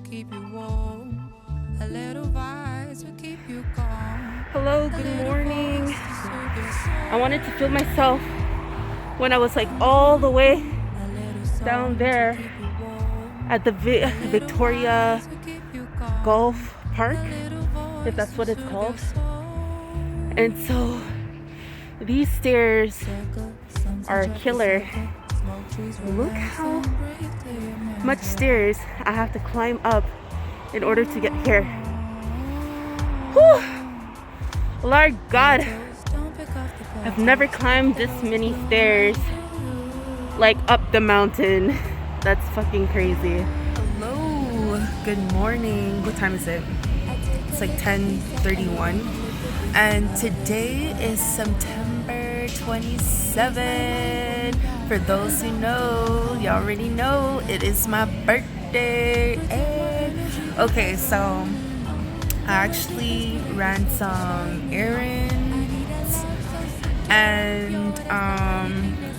keep you warm. A little vibes will keep you calm. Hello, good morning. I wanted to film myself when I was like all the way down there at the Victoria Golf Park, if that's what it's called. And so these stairs are a killer. Look how much stairs I have to climb up in order to get here. Whew. Lord God, I've never climbed this many stairs, like up the mountain. That's fucking crazy. Hello, good morning. What time is it? It's like 10:31. And today is September 27. For those who know, you already know, it is my birthday. Hey. Okay, so I actually ran some errands and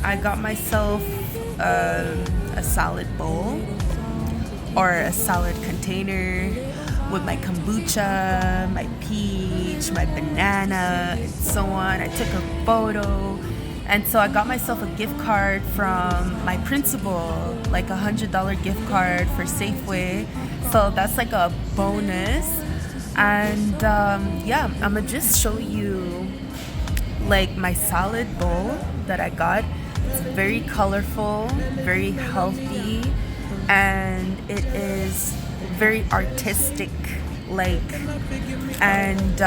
I got myself a salad bowl or a salad container with my kombucha, my peach, my banana, and so on. I took a photo. And so I got myself a gift card from my principal, like $100 gift card for Safeway. So that's like a bonus. And yeah, I'm gonna just show you like my salad bowl that I got. It's very colorful, very healthy, and it is very artistic like. And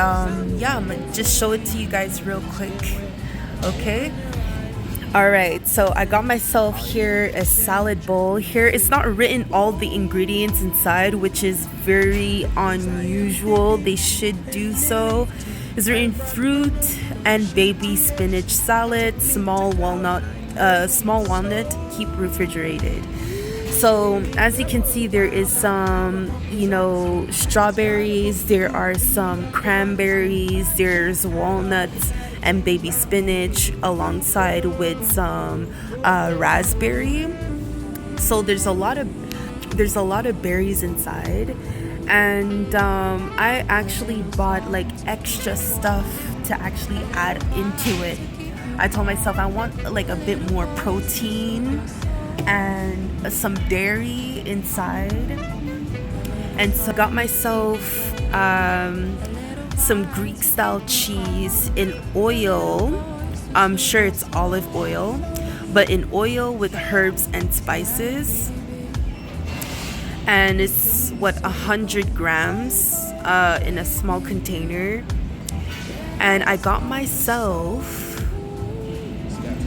yeah, I'm gonna just show it to you guys real quick. Okay. All right, so I got myself here a salad bowl. Here it's not written all the ingredients inside, which is very unusual. They should do so. It's written fruit and baby spinach salad, small walnut, keep refrigerated. So as you can see, there is some, strawberries, there are some cranberries, there's walnuts and baby spinach alongside with some raspberry. So there's a lot of berries inside, and I actually bought like extra stuff to actually add into it. I told myself I want like a bit more protein and some dairy inside, and so I got myself some Greek style cheese in oil. I'm sure it's olive oil, but in oil with herbs and spices. And it's 100 grams in a small container. And I got myself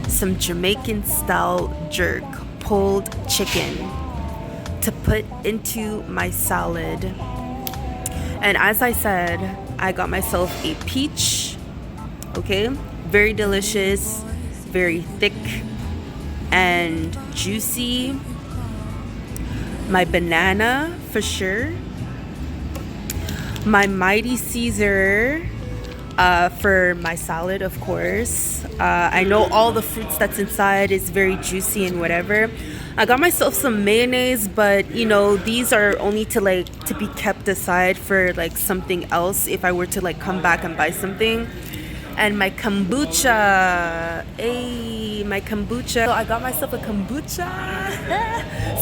some Jamaican style jerk pulled chicken to put into my salad. And as I said, I got myself a peach, okay? Very delicious, very thick and juicy. My banana, for sure. My Mighty Caesar for my salad, of course. I know all the fruits that's inside is very juicy and whatever. I got myself some mayonnaise, but these are only to be kept aside for like something else if I were to like come back and buy something. And my kombucha, my kombucha. So I got myself a kombucha.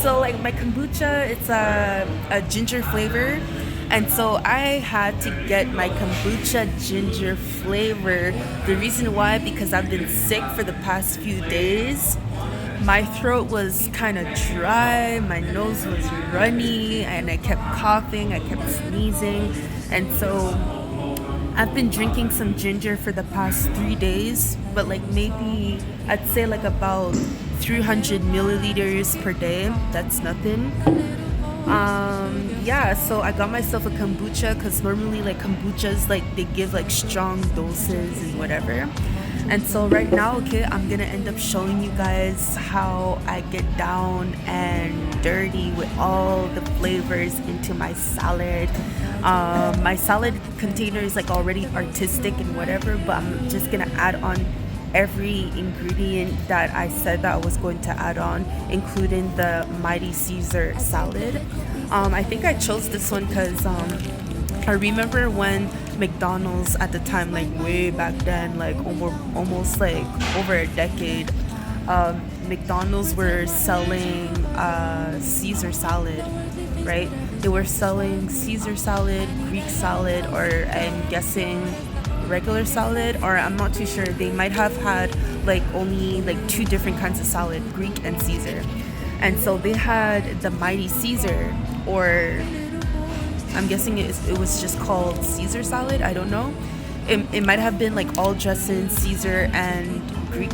So like my kombucha, it's a ginger flavor. And so I had to get my kombucha ginger flavor. The reason why, because I've been sick for the past few days. My throat was kind of dry, my nose was runny, and I kept coughing, I kept sneezing. And so I've been drinking some ginger for the past 3 days, but like maybe I'd say like about 300 milliliters per day. That's nothing. Yeah, so I got myself a kombucha because normally like kombuchas, like they give like strong doses and whatever. And so right now, okay, I'm gonna end up showing you guys how I get down and dirty with all the flavors into my salad. My salad container is like already artistic and whatever, but I'm just gonna add on every ingredient that I said that I was going to add on, including the Mighty Caesar salad. I think I chose this one because I remember when McDonald's at the time, like way back then, like almost like over a decade, McDonald's were selling Caesar salad, right? They were selling Caesar salad, Greek salad, or I'm guessing regular salad, or I'm not too sure. They might have had like only like two different kinds of salad, Greek and Caesar. And so they had the Mighty Caesar, or I'm guessing it was just called Caesar salad. I don't know. It might have been like all dressing, Caesar and Greek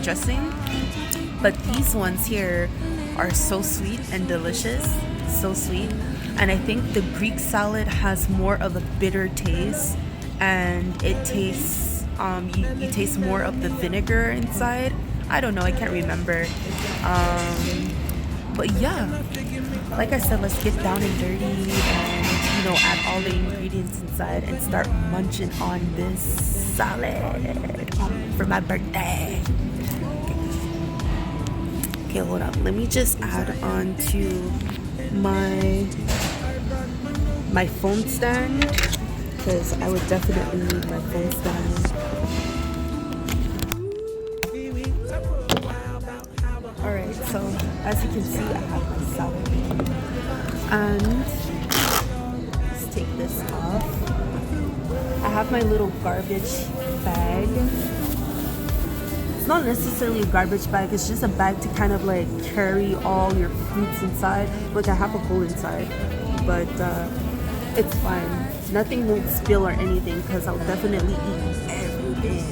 dressing. But these ones here are so sweet and delicious. So sweet. And I think the Greek salad has more of a bitter taste, and it tastes, you taste more of the vinegar inside. I don't know, I can't remember. But yeah, like I said, let's get down and dirty and, add all the ingredients inside and start munching on this salad for my birthday. Okay, hold up. Let me just add on to my phone stand, because I would definitely need my phone stand. Alright, so as you can see, I have my salad. And let's take this off. I have my little garbage bag. It's not necessarily a garbage bag, it's just a bag to kind of like carry all your fruits inside. Look, I have a hole inside, but it's fine. Nothing won't spill or anything because I'll definitely eat everything.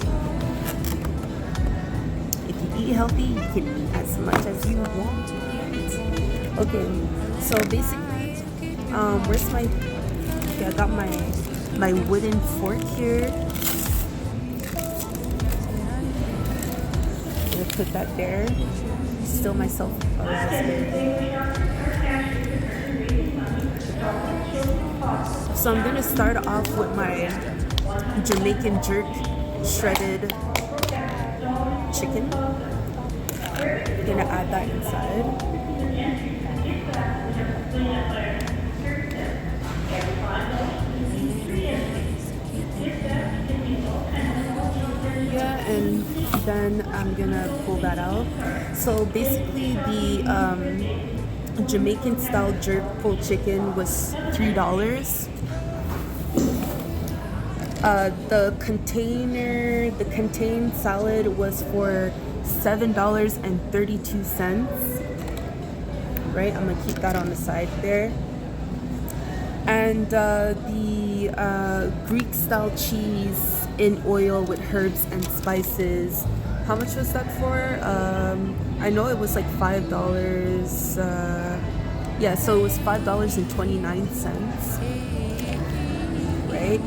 If you eat healthy, you can eat as much as you want to eat. Okay, so basically, where's my, okay, I got my wooden fork here. Put that there. Still myself a raspberry. So I'm gonna start off with my Jamaican jerk shredded chicken. I'm gonna add that inside. Yeah, and then I'm gonna pull that out. So basically the Jamaican style jerk pulled chicken was $3. The contained salad was for $7.32. Right, I'm gonna keep that on the side there. And the Greek style cheese in oil with herbs and spices. How much was that for? I know it was like $5. Yeah, so it was $5.29. Right?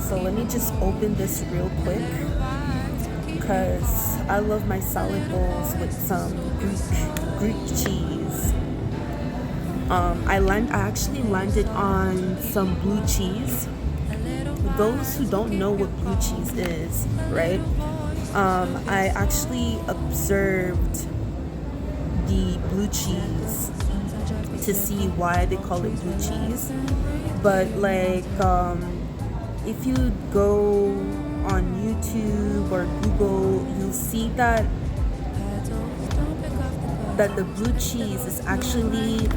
So let me just open this real quick, because I love my salad bowls with some Greek cheese. I actually landed on some blue cheese. Those who don't know what blue cheese is, right? I actually observed the blue cheese to see why they call it blue cheese. But like, if you go on YouTube or Google, you'll see that the blue cheese is actually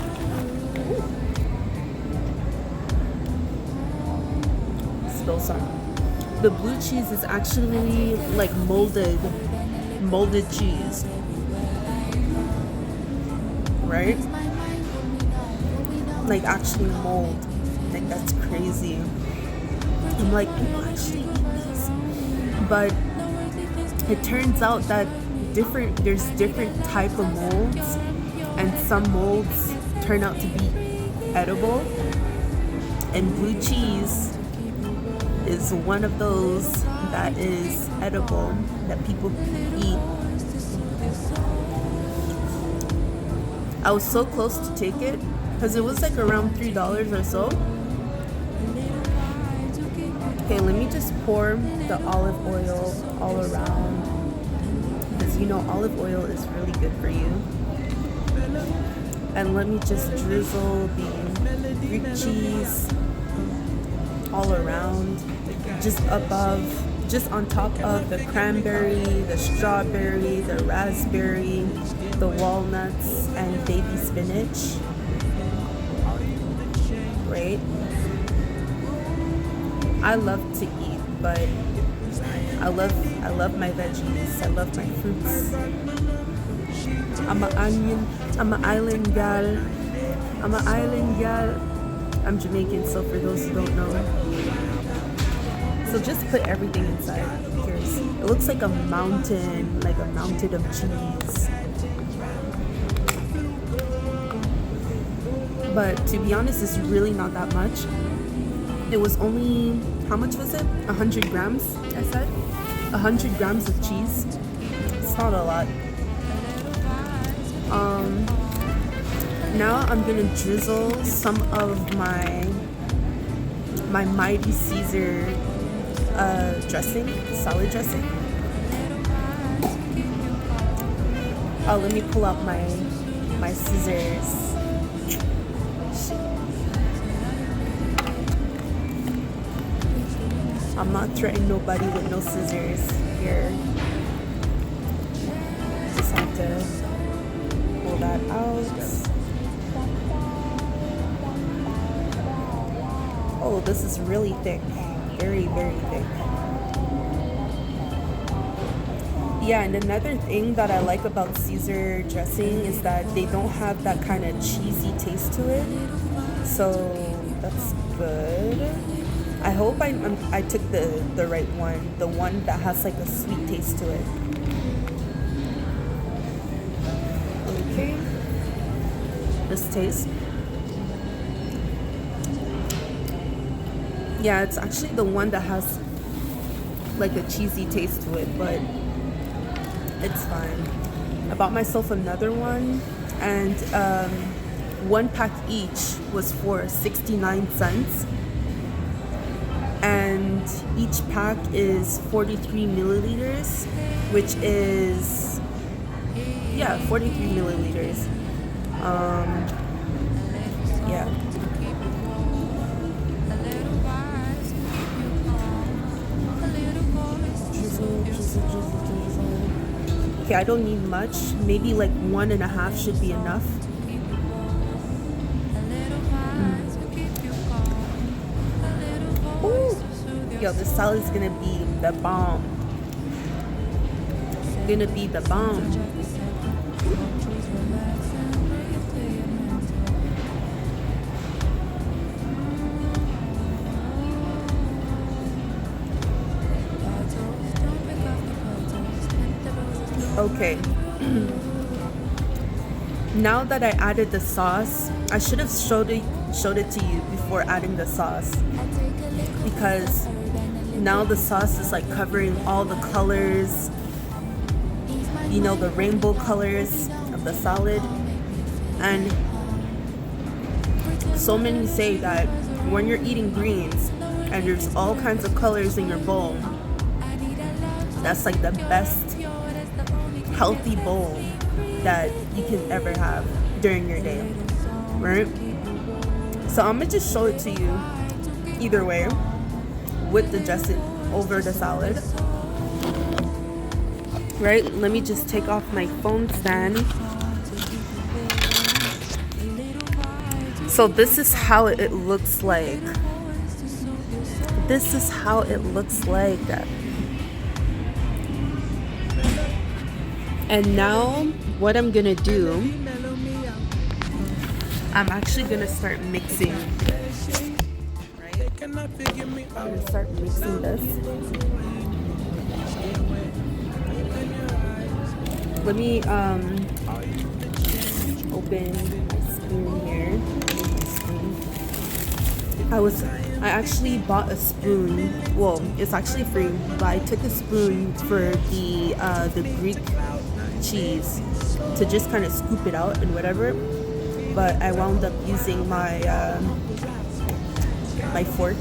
the blue cheese is actually like molded cheese, right? Like actually mold. Like that's crazy. I'm like, people actually eat these, but it turns out that there's different type of molds, and some molds turn out to be edible, and blue cheese is one of those that is edible that people eat. I was so close to take it because it was like around $3 or so. Okay, let me just pour the olive oil all around, because you know olive oil is really good for you. And let me just drizzle the Greek cheese all around, just above, just on top of the cranberry, the strawberry, the raspberry, the walnuts, and baby spinach. Right? I love to eat, but I love my veggies. I love my fruits. I'm an island gal. I'm Jamaican, so for those who don't know. So just put everything inside. Here's, it looks like a mountain of cheese. But to be honest, it's really not that much. It was only, how much was it? 100 grams, I said? 100 grams of cheese. It's not a lot. Now I'm gonna drizzle some of my Mighty Caesar dressing, salad dressing. Oh, let me pull out my scissors. I'm not threatening nobody with no scissors here. Just have to pull that out. Oh, this is really thick. Very, very thick. Yeah, and another thing that I like about Caesar dressing is that they don't have that kind of cheesy taste to it. So that's good. I hope I took the right one. The one that has like a sweet taste to it. Okay. This taste. Yeah, it's actually the one that has like a cheesy taste to it, but it's fine. I bought myself another one, and one pack each was for 69 cents. And each pack is 43 milliliters, which is, yeah, 43 milliliters. Yeah. Okay, I don't need much. Maybe like 1.5 should be enough. Ooh. Yo, this salad is gonna be the bomb. Gonna be the bomb. Okay. Now that I added the sauce, I should have showed it to you before adding the sauce, because now the sauce is like covering all the colors, you know, the rainbow colors of the salad. And so many say that when you're eating greens and there's all kinds of colors in your bowl, that's like the best healthy bowl that you can ever have during your day, right? So I'm gonna just show it to you either way, with the dressing over the salad, right? Let me just take off my phone stand. So this is how it looks like. This is how it looks like. And now what I'm gonna do, I'm actually gonna start mixing. Right? I'm gonna start mixing this. Let me open my spoon here. I actually bought a spoon. Well, it's actually free, but I took a spoon for the Greek cheese to just kind of scoop it out and whatever. But I wound up using my my fork.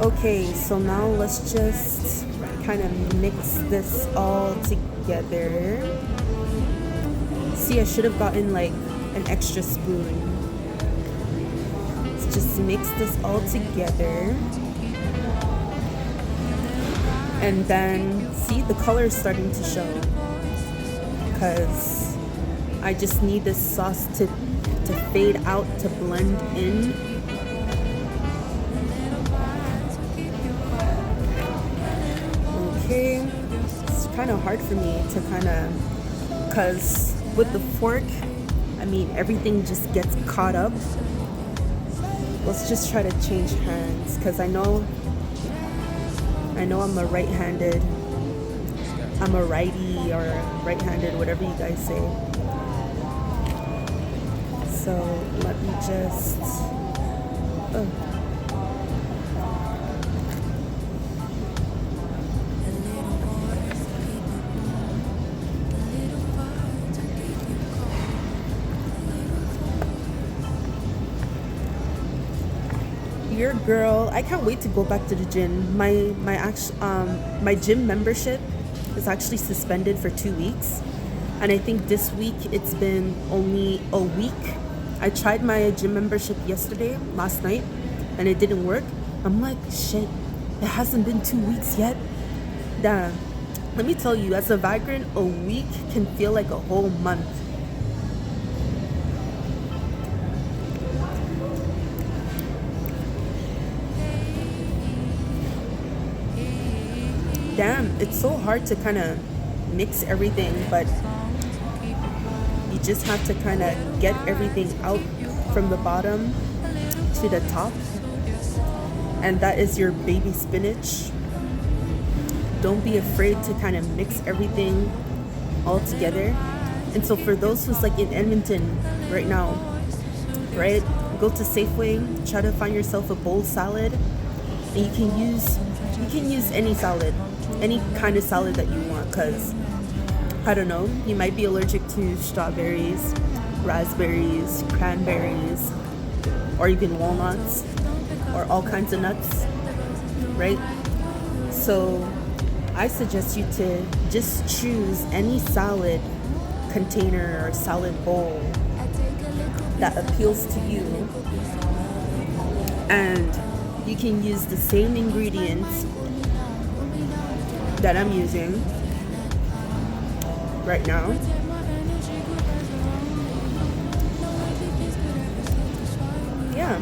Okay, so now let's just kind of mix this all together. See, I should have gotten like an extra spoon. Let's just mix this all together. And then, see, the color is starting to show. Because I just need this sauce to fade out, to blend in. Okay, it's kind of hard for me to because with the fork, I mean, everything just gets caught up. Let's just try to change hands, because I know I'm a right-handed, I'm a righty or right-handed, whatever you guys say. So let me just, your girl, I can't wait to go back to the gym. My gym membership is actually suspended for 2 weeks, and I think this week it's been only a week. I tried my gym membership last night, and it didn't work. I'm like, shit, it hasn't been 2 weeks yet. Damn. Let me tell you, as a Vagrant, a week can feel like a whole month. Damn, it's so hard to kind of mix everything, but you just have to kind of get everything out from the bottom to the top. And that is your baby spinach. Don't be afraid to kind of mix everything all together. And so for those who's like in Edmonton right now, right, go to Safeway, try to find yourself a bowl salad, and you can use any salad, any kind of salad that you want, because I don't know, you might be allergic to strawberries, raspberries, cranberries, or even walnuts, or all kinds of nuts, right? So I suggest you to just choose any salad container or salad bowl that appeals to you, and you can use the same ingredients that I'm using right now. Yeah.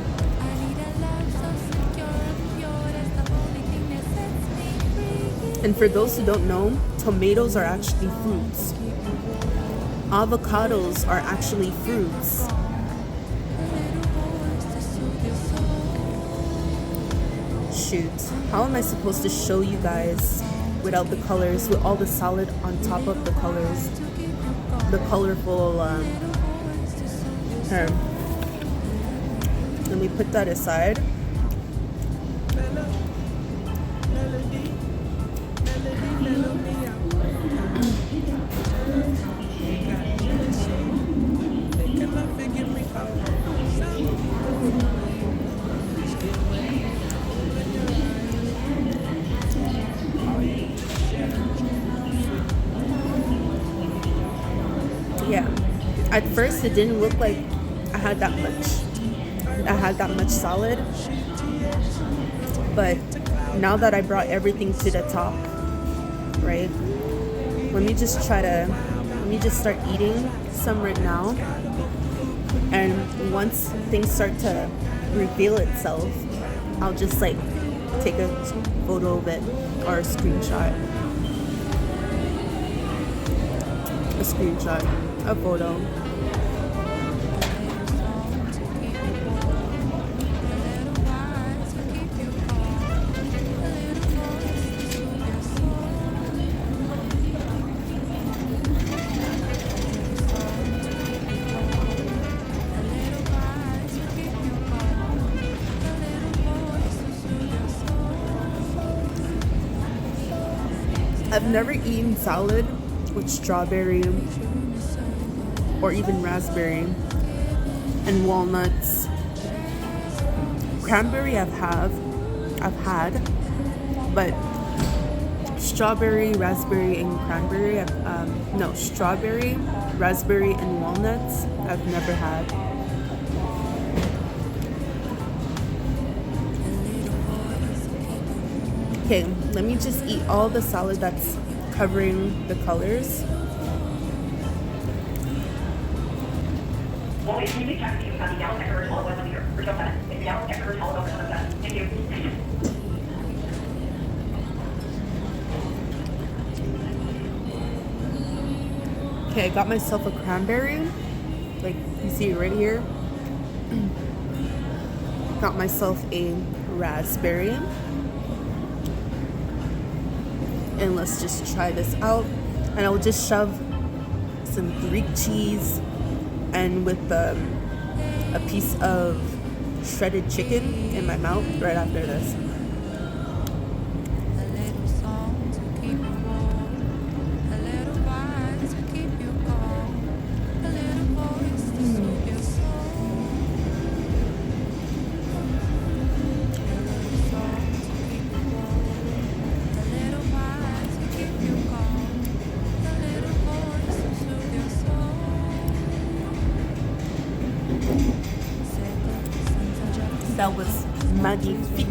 And for those who don't know, tomatoes are actually fruits. Avocados are actually fruits. Shoot, how am I supposed to show you guys without the colors, with all the salad on top of the colors, the colorful here. Let me put that aside. Yeah, at first it didn't look like I had that much salad, but now that I brought everything to the top, right, let me just start eating some right now, and once things start to reveal itself, I'll just like take a photo of it or a screenshot, a photo. I've never eaten salad with strawberry or even raspberry and walnuts. Cranberry I have, I've had, but strawberry, raspberry, and cranberry. No, strawberry, raspberry, and walnuts. I've never had. Okay, let me just eat all the salad that's covering the colors. Okay, I got myself a cranberry. Like, you see it right here. Got myself a raspberry. And let's just try this out. And I will just shove some Greek cheese and with a piece of shredded chicken in my mouth right after this. A little song to keep you warm, a little vibe to keep you calm, a little voice to soothe your soul. A little song to keep you warm, a little vibe to keep you calm, a little voice to soothe your soul. That was magnifique.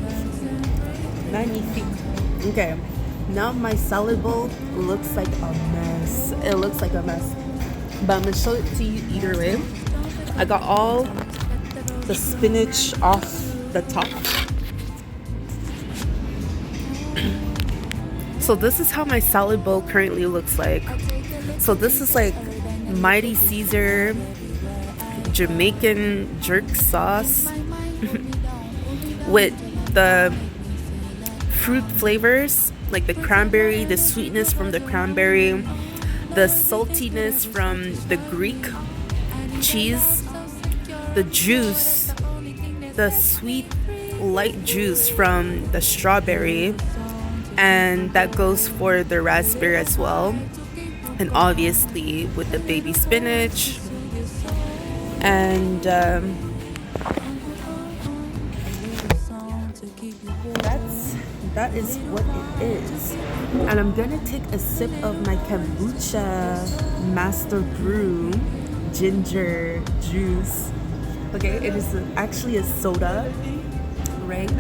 Magnifique. Okay, now my salad bowl looks like a mess. It looks like a mess. But I'm gonna show it to you either way. I got all the spinach off the top. So this is how my salad bowl currently looks like. So this is like Mighty Caesar Jamaican jerk sauce with the fruit flavors like the cranberry, the sweetness from the cranberry, the saltiness from the Greek cheese, the juice, the sweet light juice from the strawberry, and that goes for the raspberry as well, and obviously with the baby spinach. And that is what it is. And I'm gonna take a sip of my kombucha master brew ginger juice. Okay, it is actually a soda, right?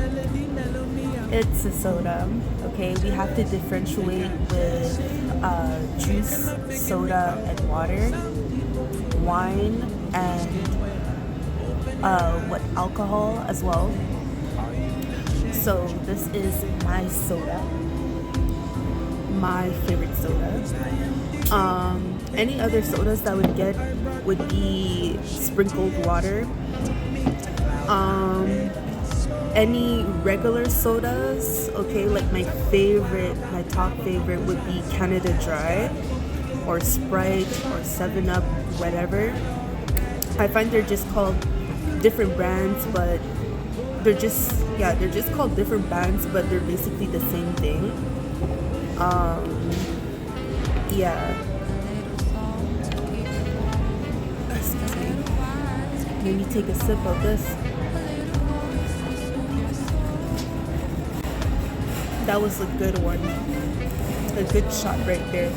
It's a soda. Okay, we have to differentiate with juice, soda, and water, wine, and alcohol as well. So this is my soda, my favorite soda. Any other sodas that I would get would be sprinkled water. Any regular sodas, okay, like my top favorite would be Canada Dry or Sprite or 7-Up, whatever. I find they're just called different brands, but they're just called different brands, but they're basically the same thing. Yeah. Let me take a sip of this. That was a good one. A good shot right there.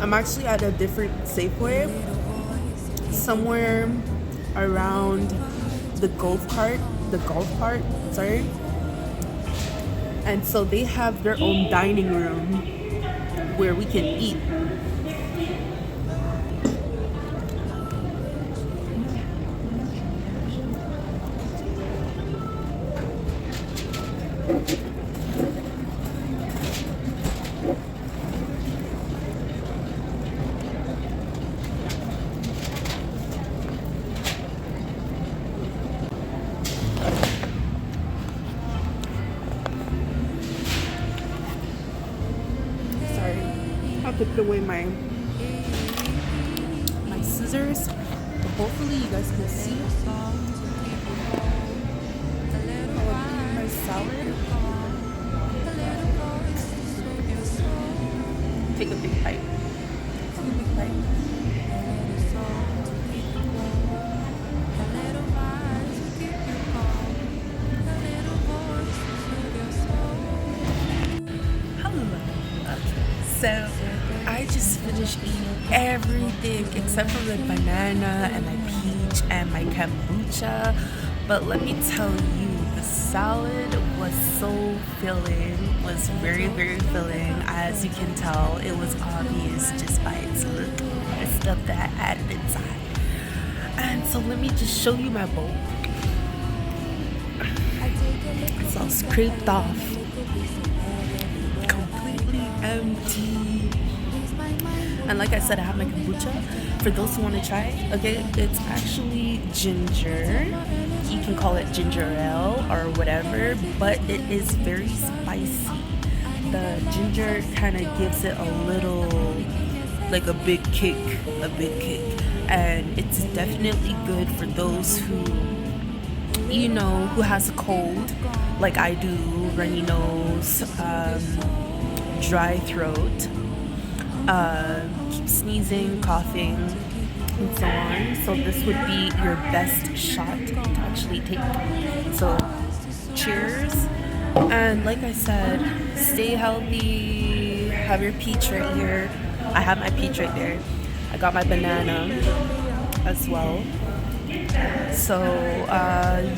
I'm actually at a different Safeway, somewhere around the golf cart, sorry. And so they have their own dining room where we can eat. away my scissors, but hopefully you guys can see how I made my salad. Take a big bite. Take a big bite. So I just finished eating everything except for the banana and my peach and my kombucha. But let me tell you, the salad was so filling, was very, very filling. As you can tell, it was obvious just by its look, the stuff that I added inside. And so let me just show you my bowl. It's all scraped off. Empty. And like I said, I have my kombucha. For those who want to try it, okay, it's actually ginger. You can call it ginger ale or whatever, but it is very spicy. The ginger kind of gives it a little, like a big kick. And it's definitely good for those who, you know, who has a cold, like I do, runny nose, dry throat, keep sneezing, coughing, and so on. So this would be your best shot to actually take. So cheers. And like I said, stay healthy. Have your peach right here. I have my peach right there. I got my banana as well. So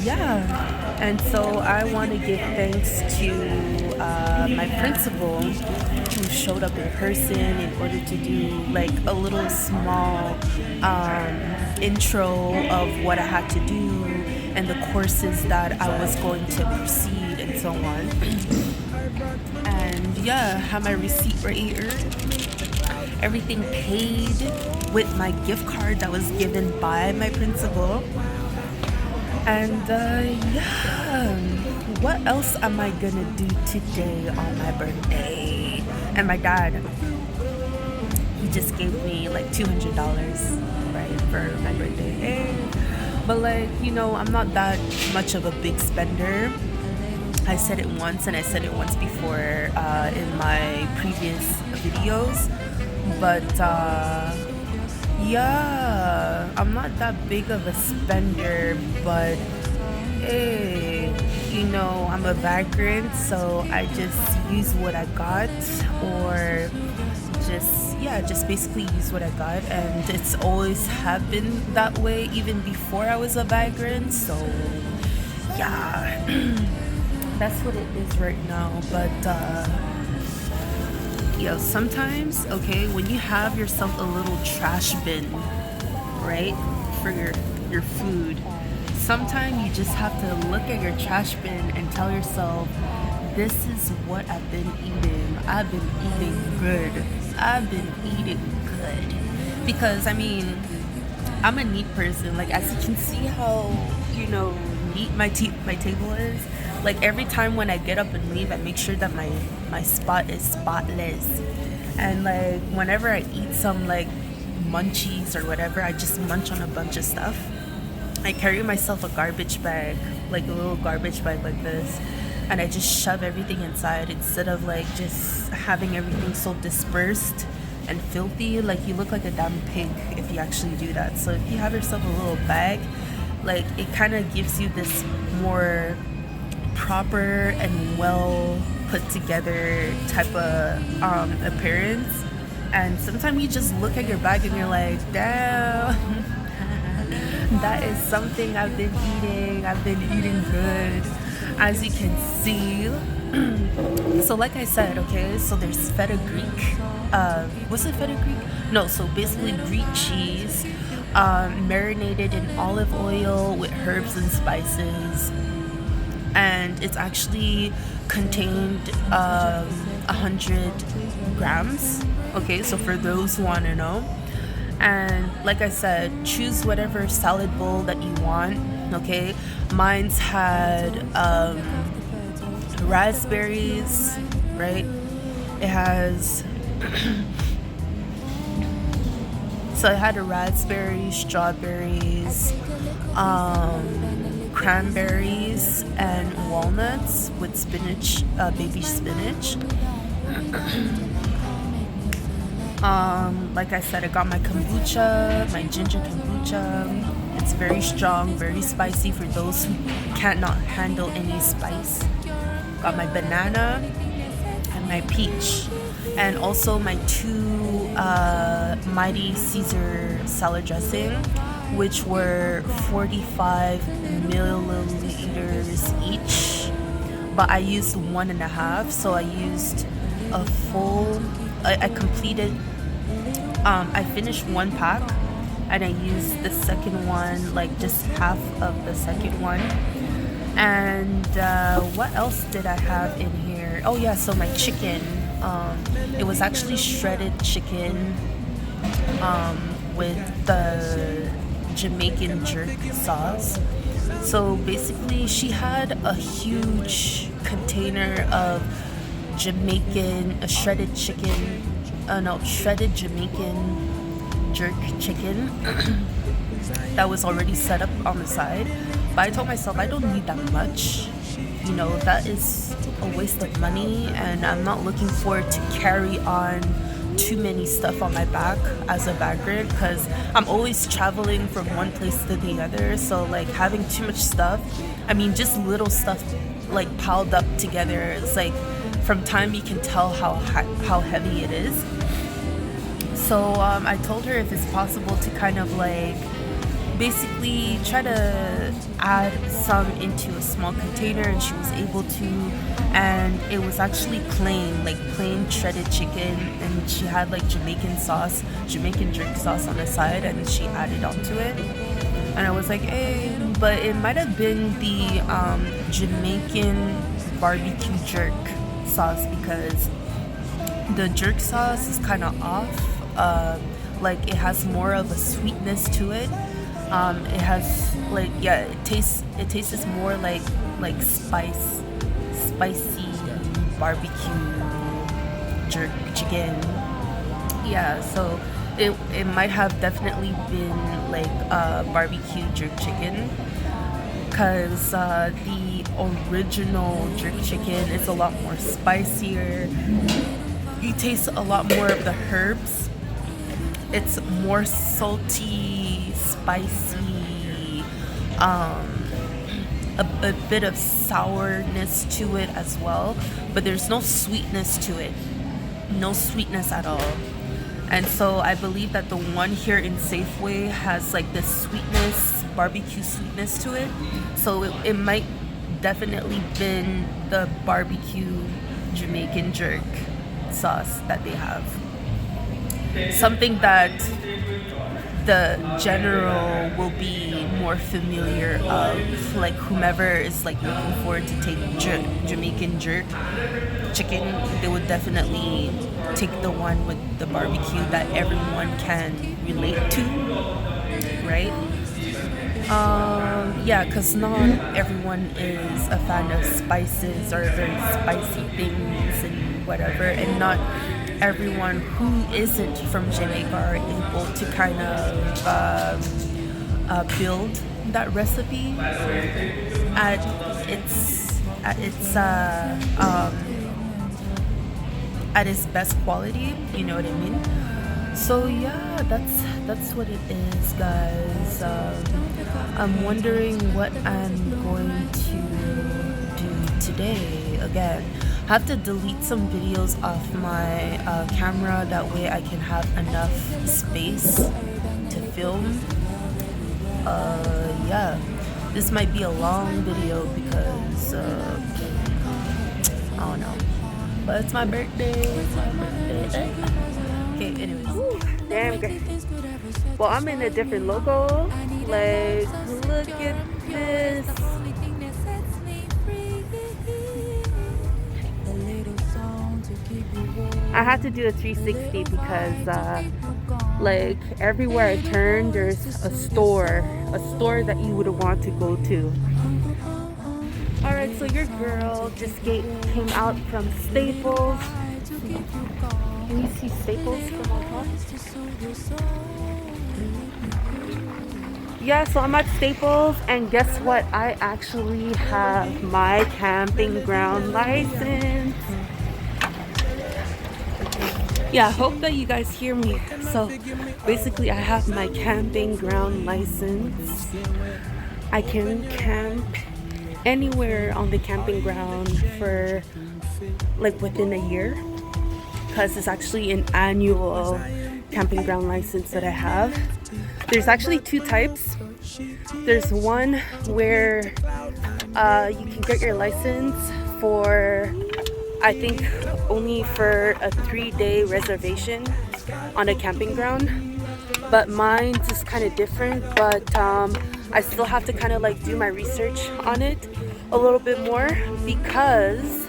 yeah. And so I want to give thanks to my principal who showed up in person in order to do like a little small intro of what I had to do and the courses that I was going to proceed and so on. And yeah, I have my receipt right here. Everything paid with my gift card that was given by my principal. And yeah, what else am I gonna do today on my birthday? And my dad, he just gave me like $200, right, for my birthday. But like, you know, I'm not that much of a big spender. I said it once, and I said it once before in my previous videos. But yeah, I'm not that big of a spender, but hey, you know, I'm a vagrant, so I just use what I got, or just basically use what I got, and it's always have been that way even before I was a vagrant. So yeah, that's what it is right now. But yo, sometimes, okay, when you have yourself a little trash bin, right, for your food, sometimes you just have to look at your trash bin and tell yourself, this is what I've been eating. I've been eating good. I've been eating good. Because, I mean, I'm a neat person. Like, as you can see how, you know, neat my table is. Like, every time when I get up and leave, I make sure that my spot is spotless. And like, whenever I eat some like munchies or whatever, I just munch on a bunch of stuff. I carry myself a garbage bag, like a little garbage bag like this, and I just shove everything inside instead of like just having everything so dispersed and filthy. Like, you look like a damn pig if you actually do that. So if you have yourself a little bag, like, it kind of gives you this more proper and well put together type of appearance. And sometimes you just look at your bag and you're like, damn, that is something I've been eating. I've been eating good, as you can see. So like I said, okay, so there's feta Greek. Was it feta Greek? No, so basically Greek cheese, marinated in olive oil with herbs and spices. And it's actually contained 100 grams. Okay, so for those who want to know. And like I said, choose whatever salad bowl that you want. Okay, mine's had raspberries, right? It has So I had a raspberry, strawberries, cranberries, and walnuts with spinach, baby spinach. Like I said, I got my kombucha, my ginger kombucha. It's very strong, very spicy for those who cannot handle any spice. Got my banana and my peach, and also my two Mighty Caesar salad dressing, which were 45 milliliters each. But I used 1.5, so I used a full. I completed. I finished one pack, and I used the second one, like just half of the second one. And what else did I have in here? Oh yeah, so my chicken. It was actually shredded chicken with the Jamaican jerk sauce. So basically, she had a huge container of shredded chicken. No, shredded Jamaican jerk chicken that was already set up on the side. But I told myself I don't need that much. You know, that is a waste of money, and I'm not looking forward to carry on too many stuff on my back as a vagrant, because I'm always traveling from one place to the other. So like having too much stuff, I mean just little stuff like piled up together, it's like from time you can tell how heavy it is. So I told her if it's possible to kind of like basically try to add some into a small container, and she was able to. And it was actually plain shredded chicken, and she had like Jamaican jerk sauce on the side, and she added onto it. And I was like, hey, but it might have been the Jamaican barbecue jerk sauce, because the jerk sauce is kind of off. Like it has more of a sweetness to it. It has like, yeah, it tastes more like spicy barbecue jerk chicken. Yeah, so it might have definitely been like barbecue jerk chicken, because the original jerk chicken is a lot more spicier. You taste a lot more of the herbs. It's more salty, spicy, a bit of sourness to it as well, but there's no sweetness to it. No sweetness at all. And so I believe that the one here in Safeway has like this sweetness, barbecue sweetness to it. So it might definitely been the barbecue Jamaican jerk sauce that they have. Something that the general will be more familiar of, like whomever is like looking forward to take Jamaican jerk chicken, they would definitely take the one with the barbecue that everyone can relate to, right? Yeah, because not everyone is a fan of spices or very spicy things and whatever, and not everyone who isn't from Jamaica are able to kind of build that recipe at its best quality. You know what I mean? So yeah, that's what it is, guys. I'm wondering what I'm going to do today again. I have to delete some videos off my camera, that way I can have enough space to film. Yeah, this might be a long video because I don't know, but it's my birthday. Okay, anyways. Ooh, damn girl. Well, I'm in a different logo. Like, look at this. I had to do a 360 because like everywhere I turn there's a store that you would want to go to. Alright, so your girl just came out from Staples. Can you see Staples from on top? Yeah, so I'm at Staples, and guess what? I actually have my camping ground license. Yeah, I hope that you guys hear me. So basically, I have my camping ground license. I can camp anywhere on the camping ground for like within a year, because it's actually an annual camping ground license that I have. There's actually two types. There's one where you can get your license for, I think, only for a 3-day reservation on a camping ground. But mine's is kind of different, but I still have to kind of like do my research on it a little bit more, because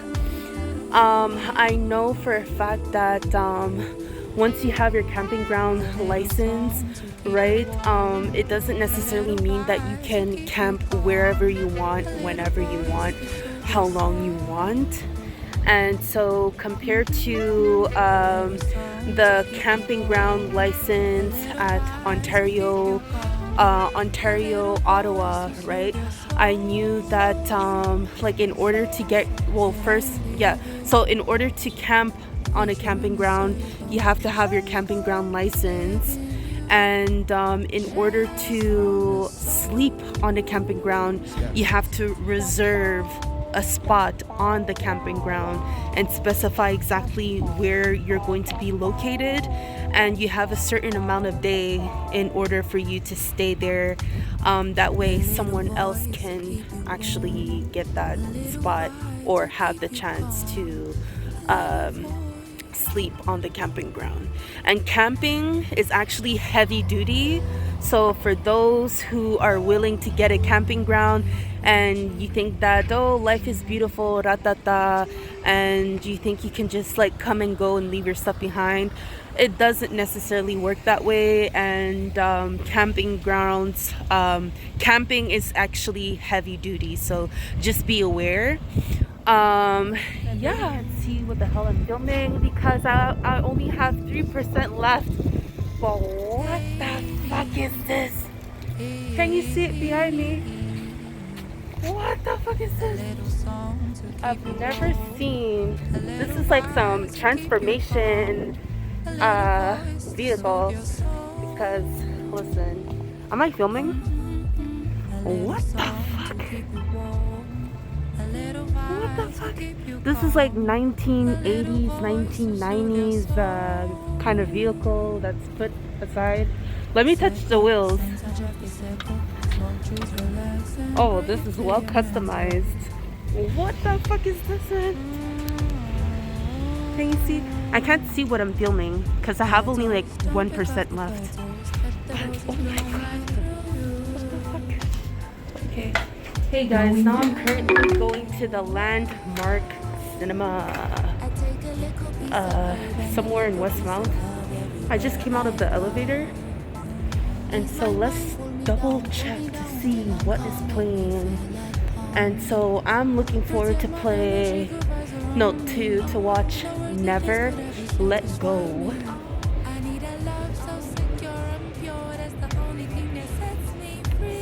I know for a fact that once you have your camping ground license, right, it doesn't necessarily mean that you can camp wherever you want, whenever you want, how long you want. And so compared to the camping ground license at Ontario, Ottawa, right? I knew that like in order to get, well, first, yeah, so in order to camp on a camping ground, you have to have your camping ground license. And in order to sleep on a camping ground, you have to reserve a spot on the camping ground and specify exactly where you're going to be located, and you have a certain amount of day in order for you to stay there. That way someone else can actually get that spot or have the chance to sleep on the camping ground. And camping is actually heavy duty, so for those who are willing to get a camping ground and you think that, oh, life is beautiful, ratata, and you think you can just like come and go and leave your stuff behind, it doesn't necessarily work that way. And camping grounds, camping is actually heavy duty, so just be aware. Yeah, let's see what the hell I'm filming, because I only have 3% left. But what the fuck is this? Can you see it behind me? What the fuck is this? I've never seen. This is like some transformation vehicle. Because listen, am I filming? What the fuck? What the fuck? This is like 1980s, 1990s kind of vehicle that's put aside. Let me touch the wheels. Oh, this is well customized. What the fuck is this in? Can you see? I can't see what I'm filming because I have only like 1% left. Oh my god. What the fuck? Okay. Hey guys, now I'm currently going to the Landmark Cinema somewhere in Westmount. I just came out of the elevator, and so let's double check to see what is playing. And so I'm looking forward to watch Never Let Go.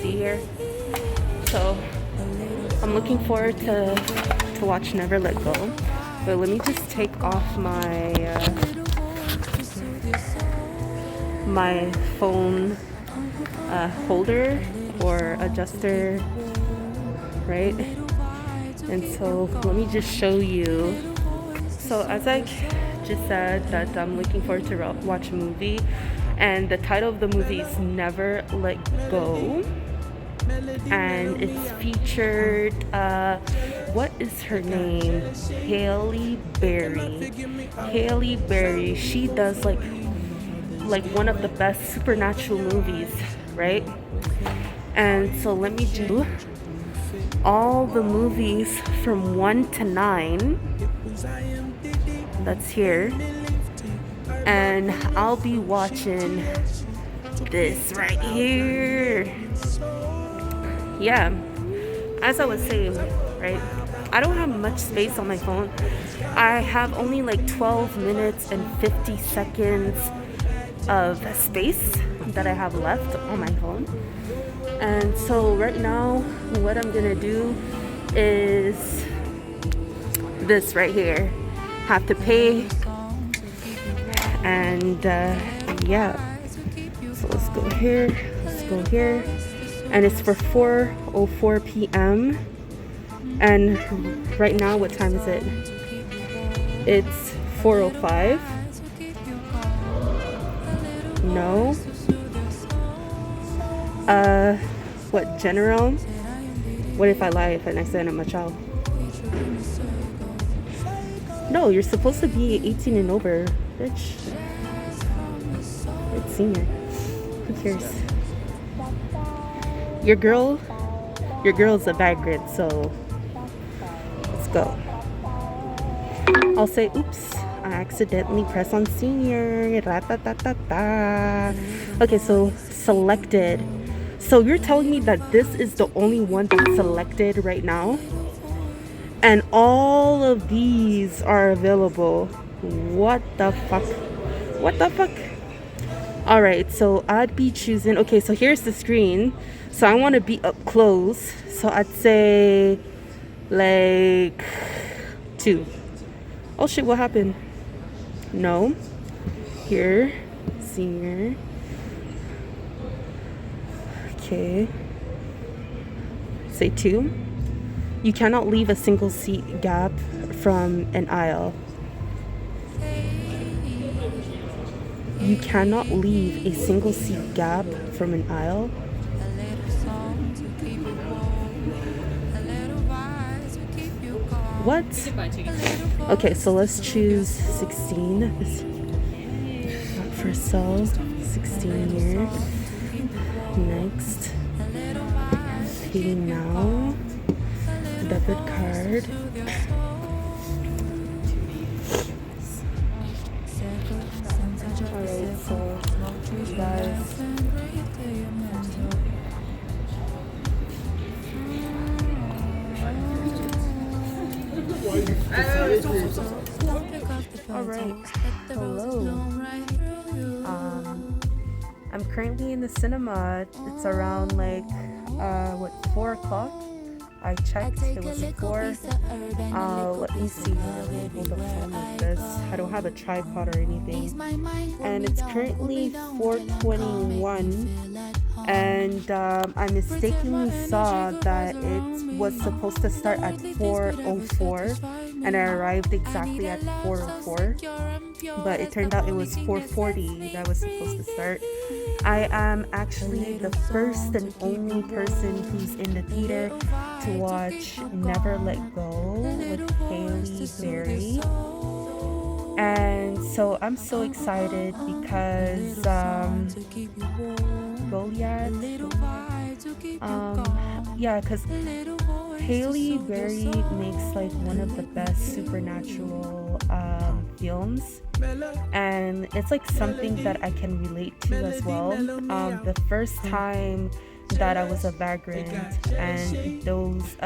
See here? So I'm looking forward to watch Never Let Go. But let me just take off my my phone holder or adjuster, right? And so let me just show you. So as I just said, that I'm looking forward to watch a movie, and the title of the movie is Never Let Go, and it's featured what is her name? Halle Berry. She does like one of the best supernatural movies, right? And so let me do all the movies from 1 to 9 that's here, and I'll be watching this right here. Yeah, as I was saying, right, I don't have much space on my phone. I have only like 12 minutes and 50 seconds of space that I have left on my phone. And so right now, what I'm gonna do is this right here. Have to pay, and yeah. So let's go here. Let's go here, and it's for 4:04 p.m. And right now, what time is it? It's 4:05. No. What, general? What if I lie if I say I'm a child? No, you're supposed to be 18 and over, bitch. It's senior. Who cares? Your girl's a vagrant, so let's go. I'll say, oops, I accidentally pressed on senior. Ra-ta-ta-ta-ta. Okay, so selected. So you're telling me that this is the only one that's selected right now? And all of these are available. What the fuck? What the fuck? Alright, so I'd be choosing... Okay, so here's the screen. So I want to be up close. So I'd say... like... 2. Oh shit, what happened? No. Here. Senior. Okay. Say 2. You cannot leave a single seat gap from an aisle. You cannot leave a single seat gap from an aisle. What? Okay, so let's choose 16. Not for sale. 16 here. Next. Pay now. Debit card. Alright, so guys, alright, hello. I'm currently in the cinema. It's around like 4 o'clock. I checked, it was 4. Let me see. Let me hold the phone like this. I don't have a tripod or anything. And it's currently 4:21. And I mistakenly saw that it was supposed to start at 4:04. And I arrived exactly at 4:04. But it turned out it was 4:40 that was supposed to start. I am actually the first and only person who's in the theater to watch Never Let Go with Halle Berry. And so I'm so excited because Goliath, yeah, because Halle Berry makes like one of the best supernatural films, and it's like something that I can relate to as well. The first time that I was a vagrant, and those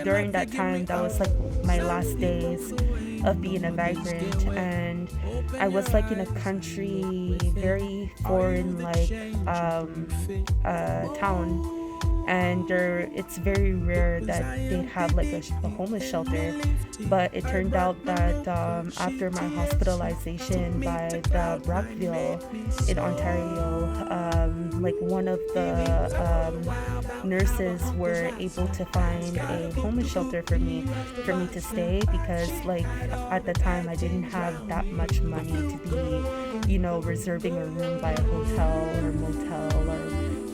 during that time, that was like my last days of being a vagrant, and I was like in a country, very foreign like town, and it's very rare that they'd have like a homeless shelter. But it turned out that after my hospitalization by the Rockville in Ontario, like one of the nurses were able to find a homeless shelter for me to stay, because like at the time I didn't have that much money to be, you know, reserving a room by a hotel or motel or,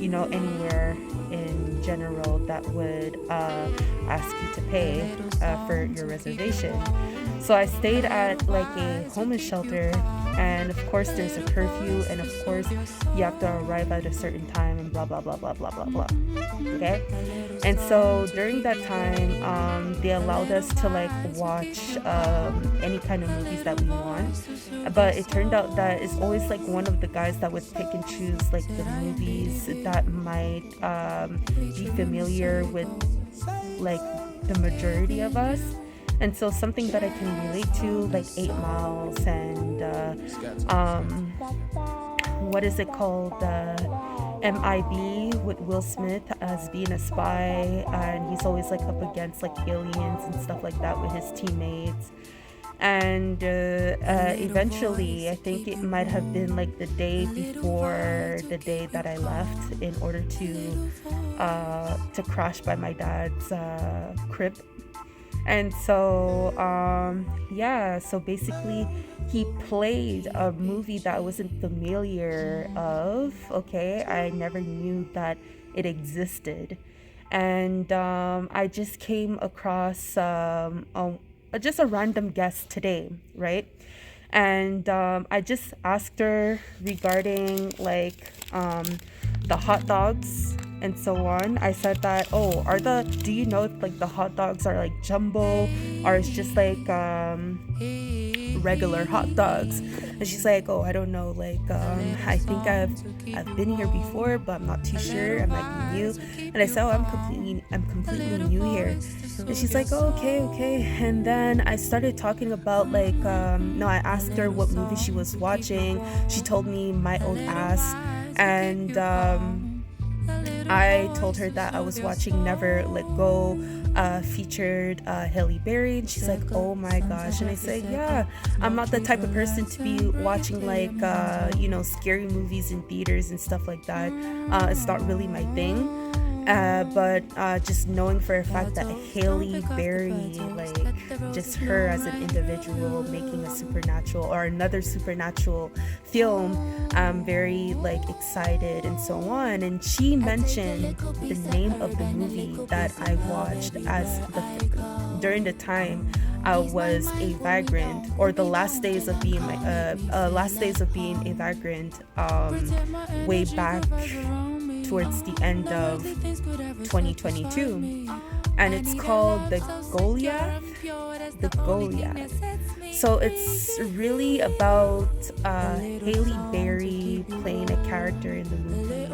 you know, anywhere in general that would ask you to pay for your reservation. So I stayed at like a homeless shelter, and of course there's a curfew, and of course you have to arrive at a certain time, and blah blah blah blah blah blah blah. Okay, and so during that time they allowed us to like watch any kind of movies that we want, but it turned out that it's always like one of the guys that would pick and choose like the movies that might be familiar with like the majority of us. And so something that I can relate to, like 8 Miles and what is it called? MIB with Will Smith as being a spy, and he's always like up against like aliens and stuff like that with his teammates. And eventually, I think it might have been like the day before the day that I left in order to crash by my dad's crib. And so, yeah, so basically, he played a movie that I wasn't familiar of. Okay, I never knew that it existed. And I just came across just a random guest today, right? And I just asked her regarding like the hot dogs and so on. I said that, oh, do you know if like the hot dogs are like jumbo or it's just like regular hot dogs? And she's like, oh, I don't know, like I think I've been here before, but I'm not too sure, I might be new. And I said, oh, I'm completely new here. And she's like, oh, okay. And then I started talking about like no, I asked her what movie she was watching. She told me My Old Ass. And I told her that I was watching Never Let Go, featured Halle Berry, and she's like, oh my gosh. And I said, yeah, I'm not the type of person to be watching like scary movies in theaters and stuff like that. It's not really my thing. But just knowing for a fact that Halle Berry, like just her as an individual making a supernatural or another supernatural film, I'm very like excited and so on. And she mentioned the name of the movie that I watched during the time I was a vagrant, or the last days of being a vagrant, way back towards the end of 2022, and it's called the Goliath. The Goliath. So it's really about Halle Berry playing a character in the movie,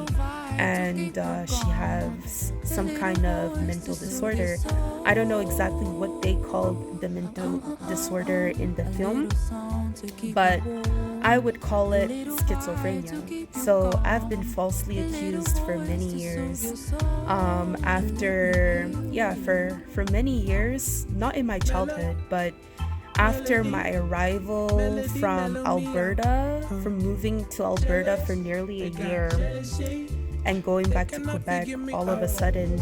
and she has some kind of mental disorder. I don't know exactly what they called the mental disorder in the film, but I would call it schizophrenia. So I've been falsely accused for many years. For many years, not in my childhood, but after my arrival from Alberta, from moving to Alberta for nearly a year and going back to Quebec all of a sudden,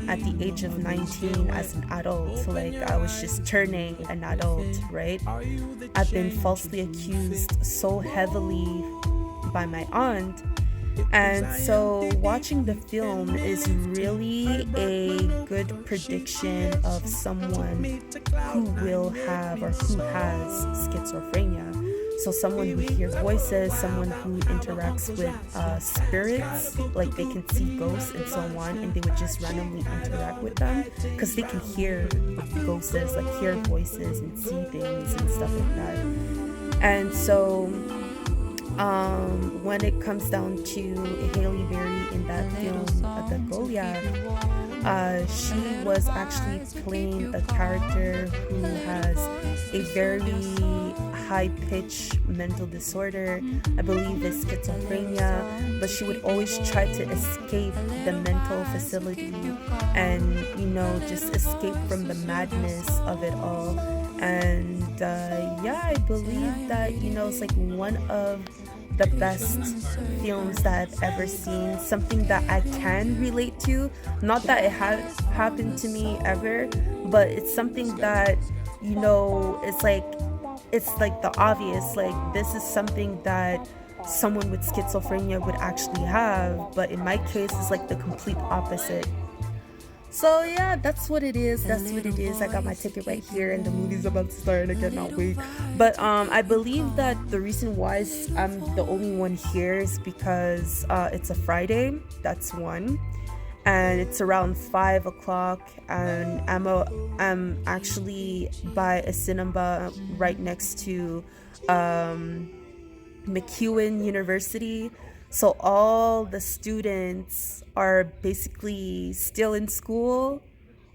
at the age of 19 as an adult, like I was just turning an adult, right? I've been falsely accused so heavily by my aunt. And so watching the film is really a good prediction of someone who will have or who has schizophrenia. So someone who hears voices, someone who interacts with spirits, like they can see ghosts and so on, and they would just randomly interact with them because they can hear ghosts, like hear voices and see things and stuff like that. And so when it comes down to Halle Berry in that film, The Goliath, she was actually playing a character who has a very high-pitched mental disorder. I believe it's schizophrenia, but she would always try to escape the mental facility and, just escape from the madness of it all. And I believe that, it's like one of the best films that I've ever seen, something that I can relate to. Not that it has happened to me ever, but it's something that, it's like the obvious, like this is something that someone with schizophrenia would actually have, but in my case it's like the complete opposite. So yeah, that's what it is. I got my ticket right here and the movie's about to start and I cannot wait. But I believe that the reason why I'm the only one here is because it's a Friday. That's one. And it's around 5 o'clock, and I'm actually by a cinema right next to McEwen University. So all the students are basically still in school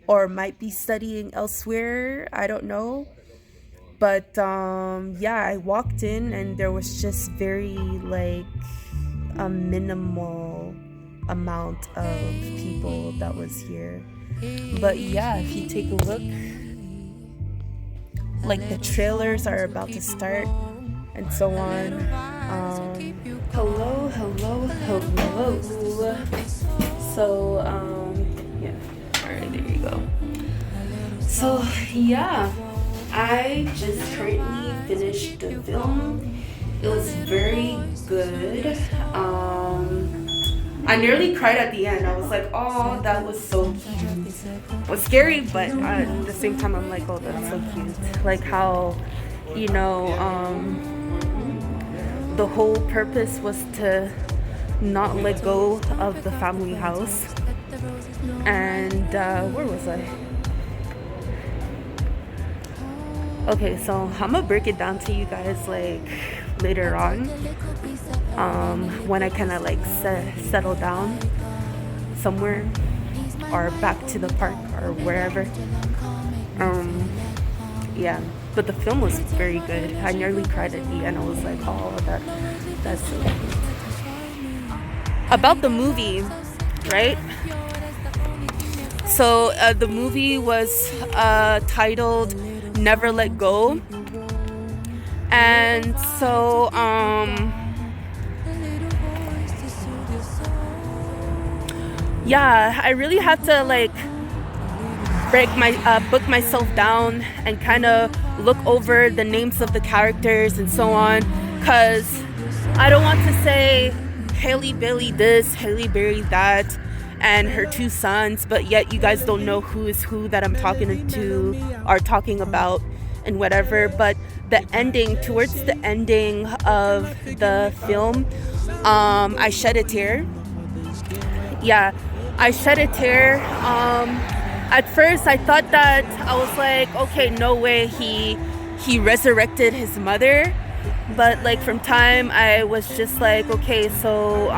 or might be studying elsewhere. I don't know. But yeah, I walked in and there was just very like a minimal amount of people that was here. But yeah, if you take a look, like the trailers are about to start and so on. Hello, hello, hello. So yeah, all right, there you go. So yeah, I just currently finished the film. It was very good. I nearly cried at the end. I was like, oh, that was so cute. It was scary, but at the same time, I'm like, oh, that's so cute. Like how, you know, the whole purpose was to not let go of the family house. And where was I? Okay, so I'm gonna break it down to you guys like later on, when I kind of like settle down somewhere or back to the park or wherever. Yeah, but the film was very good. I nearly cried at the end. I was like, oh, that's so cute. About the movie, right? So the movie was titled Never Let Go. And so yeah, I really had to like book myself down and kind of look over the names of the characters and so on, because I don't want to say Halle Bailey this, Halle Berry that, and her two sons, but yet you guys don't know who is who that I'm talking to or talking about and whatever. But the ending, towards the ending of the film, I shed a tear. Yeah, I shed a tear. At first I thought that, I was like, okay, no way he resurrected his mother. But like from time I was just like, okay, so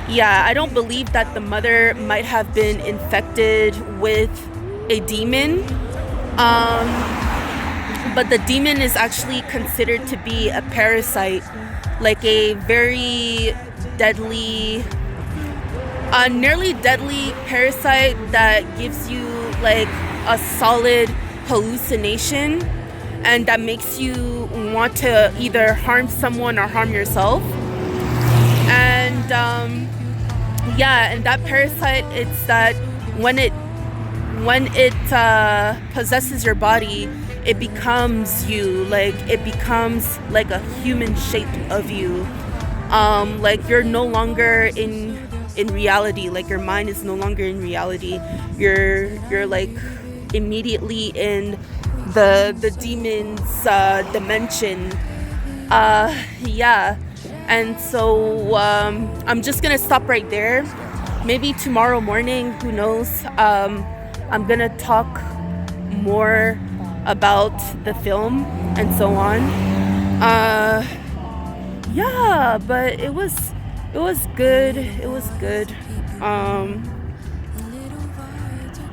yeah, I don't believe that the mother might have been infected with a demon. But the demon is actually considered to be a parasite, like a very deadly, nearly deadly parasite that gives you like a solid hallucination, and that makes you want to either harm someone or harm yourself. And yeah, and that parasite, it's that when it possesses your body, it becomes you. Like it becomes like a human shape of you. Like you're no longer in reality. Like your mind is no longer in reality. You're like immediately in the demon's dimension. Yeah. And so I'm just gonna stop right there. Maybe tomorrow morning, who knows, I'm gonna talk more about the film and so on. Yeah, but it was good. It was good.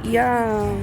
Yeah.